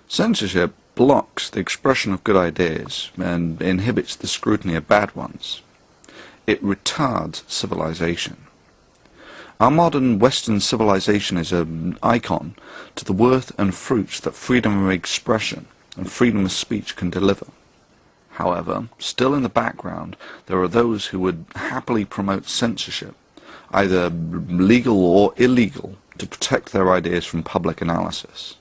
Censorship blocks the expression of good ideas and inhibits the scrutiny of bad ones. It retards civilization. Our modern Western civilization is an icon to the worth and fruits that freedom of expression and freedom of speech can deliver. However, still in the background, there are those who would happily promote censorship, either legal or illegal, to protect their ideas from public analysis.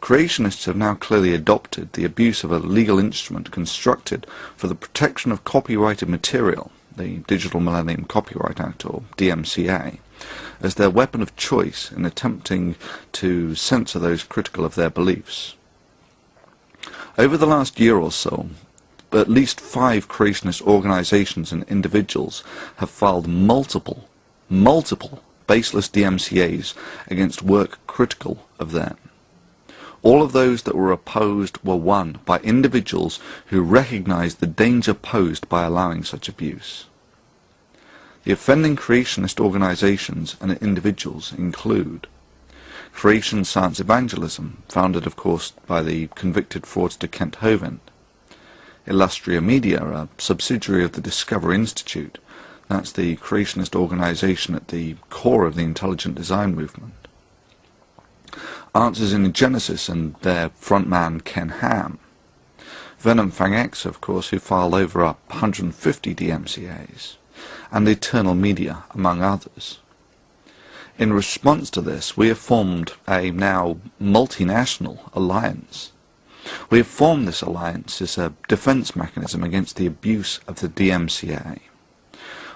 Creationists have now clearly adopted the abuse of a legal instrument constructed for the protection of copyrighted material, the Digital Millennium Copyright Act, or DMCA, as their weapon of choice in attempting to censor those critical of their beliefs. Over the last year or so, at least 5 creationist organizations and individuals have filed multiple baseless DMCAs against work critical of them. All of those that were opposed were won by individuals who recognized the danger posed by allowing such abuse. The offending creationist organizations and individuals include Creation Science Evangelism, founded of course by the convicted fraudster Kent Hovind; Illustria Media, a subsidiary of the Discovery Institute, that's the creationist organization at the core of the intelligent design movement; Answers in Genesis and their frontman Ken Ham; Venom Fang X, of course, who filed over 150 DMCAs; and Eternal Media, among others. In response to this, we have formed a now multinational alliance. We have formed this alliance as a defense mechanism against the abuse of the DMCA.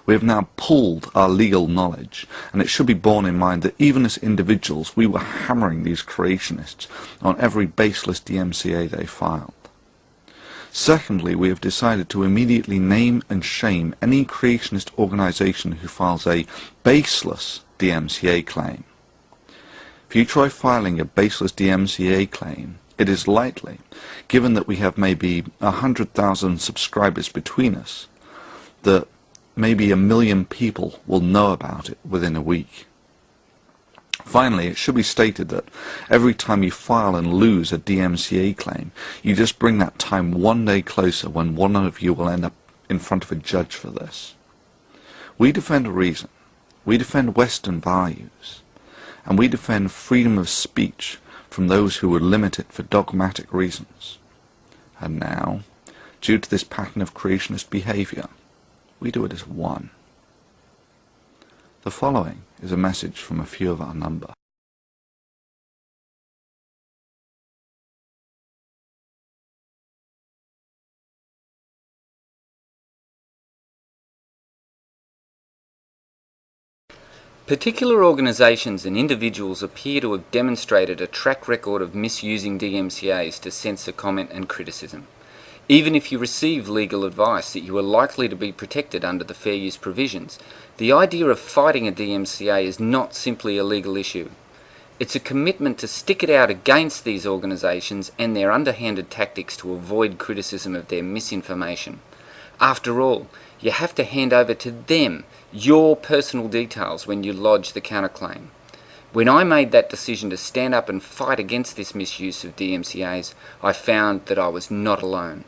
We have now pooled our legal knowledge, and it should be borne in mind that even as individuals we were hammering these creationists on every baseless DMCA they filed. Secondly, we have decided to immediately name and shame any creationist organization who files a baseless DMCA claim. If you try filing a baseless DMCA claim, it is likely, given that we have maybe 100,000 subscribers between us, that maybe 1 million people will know about it within a week. Finally, it should be stated that every time you file and lose a DMCA claim, you just bring that time one day closer when one of you will end up in front of a judge for this. We defend reason, we defend Western values, and we defend freedom of speech from those who would limit it for dogmatic reasons. And now, due to this pattern of creationist behavior, we do it as one. The following is a message from a few of our number. Particular organisations and individuals appear to have demonstrated a track record of misusing DMCAs to censor comment and criticism. Even if you receive legal advice that you are likely to be protected under the fair use provisions, the idea of fighting a DMCA is not simply a legal issue. It's a commitment to stick it out against these organisations and their underhanded tactics to avoid criticism of their misinformation. After all, you have to hand over to them your personal details when you lodge the counterclaim. When I made that decision to stand up and fight against this misuse of DMCAs, I found that I was not alone.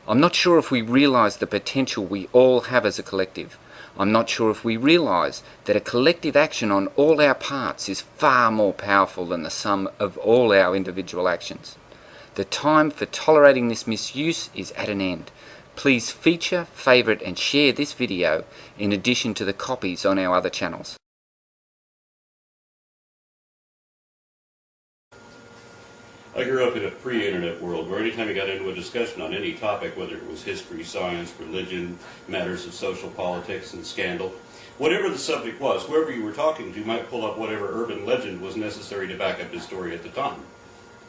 I'm not sure if we realise the potential we all have as a collective. I'm not sure if we realise that a collective action on all our parts is far more powerful than the sum of all our individual actions. The time for tolerating this misuse is at an end. Please feature, favourite and share this video in addition to the copies on our other channels. I grew up in a pre-internet world where anytime you got into a discussion on any topic, whether it was history, science, religion, matters of social politics and scandal, whatever the subject was, whoever you were talking to might pull up whatever urban legend was necessary to back up his story at the time.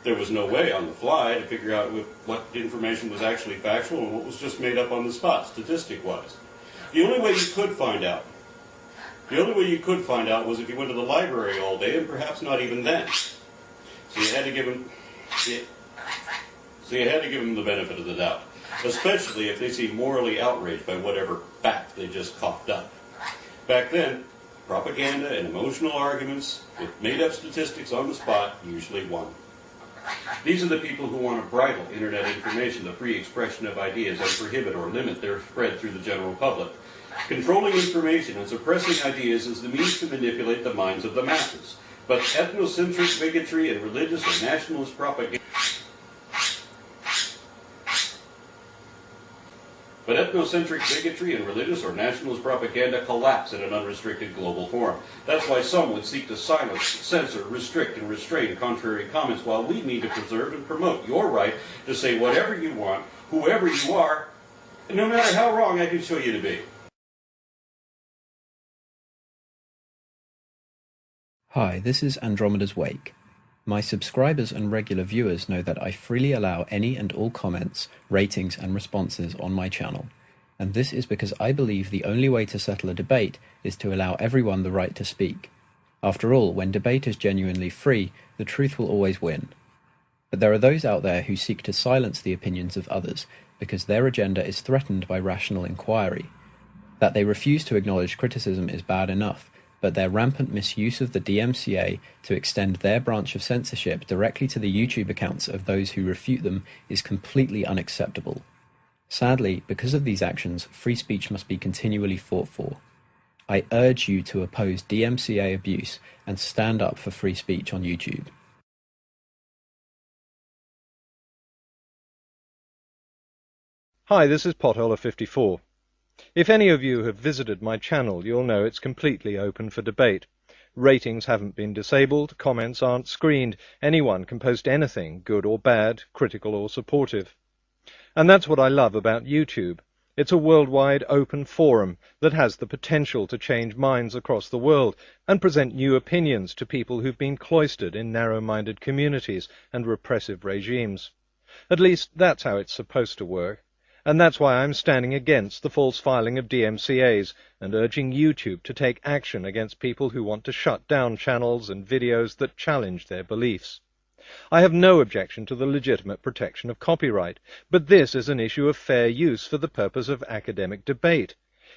There was no way on the fly to figure out what information was actually factual and what was just made up on the spot, statistic-wise. The only way you could find out was if you went to the library all day, and perhaps not even then. So you had to give them the benefit of the doubt, especially if they seem morally outraged by whatever fact they just coughed up. Back then, propaganda and emotional arguments with made-up statistics on the spot usually won. These are the people who want to bridle internet information, the free expression of ideas, and prohibit or limit their spread through the general public. Controlling information and suppressing ideas is the means to manipulate the minds of the masses. But ethnocentric bigotry and religious or nationalist propaganda collapse in an unrestricted global forum. That's why some would seek to silence, censor, restrict, and restrain contrary comments, while we need to preserve and promote your right to say whatever you want, whoever you are, and no matter how wrong I can show you to be. Hi, this is Andromeda's Wake. My subscribers and regular viewers know that I freely allow any and all comments, ratings and responses on my channel, and this is because I believe the only way to settle a debate is to allow everyone the right to speak. After all, when debate is genuinely free, the truth will always win. But there are those out there who seek to silence the opinions of others because their agenda is threatened by rational inquiry. That they refuse to acknowledge criticism is bad enough, but their rampant misuse of the DMCA to extend their branch of censorship directly to the YouTube accounts of those who refute them is completely unacceptable. Sadly, because of these actions, free speech must be continually fought for. I urge you to oppose DMCA abuse and stand up for free speech on YouTube. Hi, this is Potholer54. If any of you have visited my channel, you'll know it's completely open for debate. Ratings haven't been disabled, comments aren't screened, anyone can post anything, good or bad, critical or supportive. And that's what I love about YouTube. It's a worldwide open forum that has the potential to change minds across the world and present new opinions to people who've been cloistered in narrow-minded communities and repressive regimes. At least that's how it's supposed to work. And that's why I'm standing against the false filing of DMCAs and urging YouTube to take action against people who want to shut down channels and videos that challenge their beliefs. I have no objection to the legitimate protection of copyright, but this is an issue of fair use for the purpose of academic debate.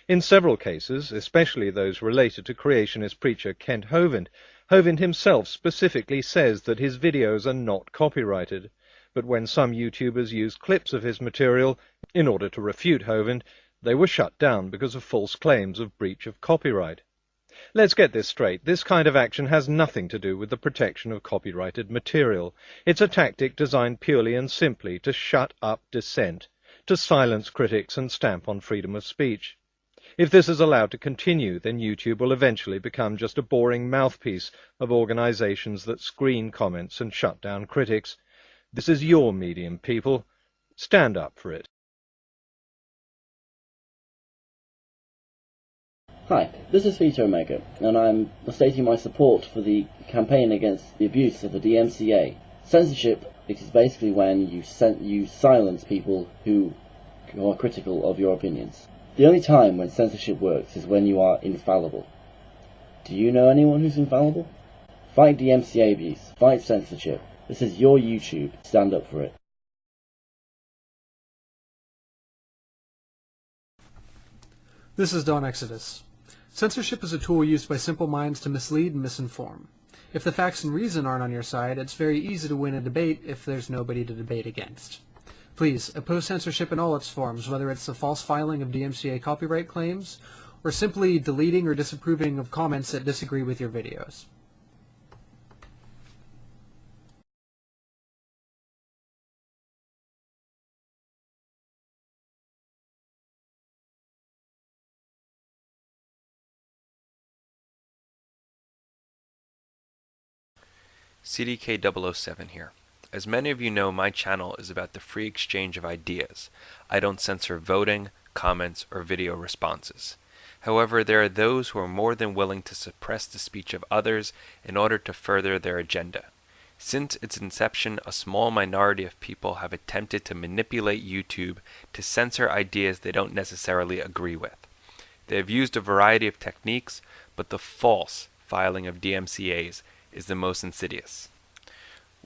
In several cases, especially those related to creationist preacher Kent Hovind, Hovind himself specifically says that his videos are not copyrighted. But when some YouTubers used clips of his material in order to refute Hovind, they were shut down because of false claims of breach of copyright. Let's get this straight. This kind of action has nothing to do with the protection of copyrighted material. It's a tactic designed purely and simply to shut up dissent, to silence critics and stamp on freedom of speech. If this is allowed to continue, then YouTube will eventually become just a boring mouthpiece of organizations that screen comments and shut down critics. This is your medium, people. Stand up for it. Hi, this is Vito Omega, and I'm stating my support for the campaign against the abuse of the DMCA. Censorship is basically when you silence people who are critical of your opinions. The only time when censorship works is when you are infallible. Do you know anyone who's infallible? Fight DMCA abuse. Fight censorship. This is your YouTube. Stand up for it. This is Dawn Exodus. Censorship is a tool used by simple minds to mislead and misinform. If the facts and reason aren't on your side, it's very easy to win a debate if there's nobody to debate against. Please, oppose censorship in all its forms, whether it's the false filing of DMCA copyright claims, or simply deleting or disapproving of comments that disagree with your videos. CDK007 here. As many of you know, my channel is about the free exchange of ideas. I don't censor voting, comments, or video responses. However, there are those who are more than willing to suppress the speech of others in order to further their agenda. Since its inception, a small minority of people have attempted to manipulate YouTube to censor ideas they don't necessarily agree with. They have used a variety of techniques, but the false filing of DMCAs is the most insidious.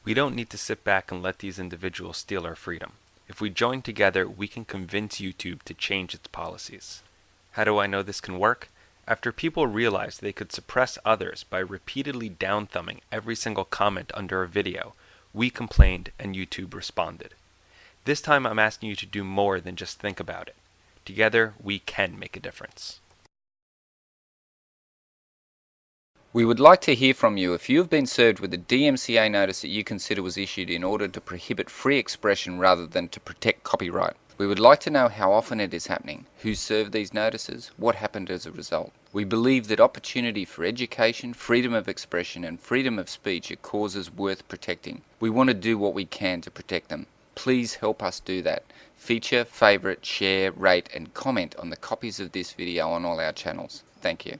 We don't need to sit back and let these individuals steal our freedom. If we join together, we can convince YouTube to change its policies. How do I know this can work? After people realized they could suppress others by repeatedly down-thumbing every single comment under a video, We complained and YouTube responded. This time I'm asking you to do more than just think about it. Together, we can make a difference. We would like to hear from you if you have been served with a DMCA notice that you consider was issued in order to prohibit free expression rather than to protect copyright. We would like to know how often it is happening, who served these notices, what happened as a result. We believe that opportunity for education, freedom of expression and freedom of speech are causes worth protecting. We want to do what we can to protect them. Please help us do that. Feature, favourite, share, rate and comment on the copies of this video on all our channels. Thank you.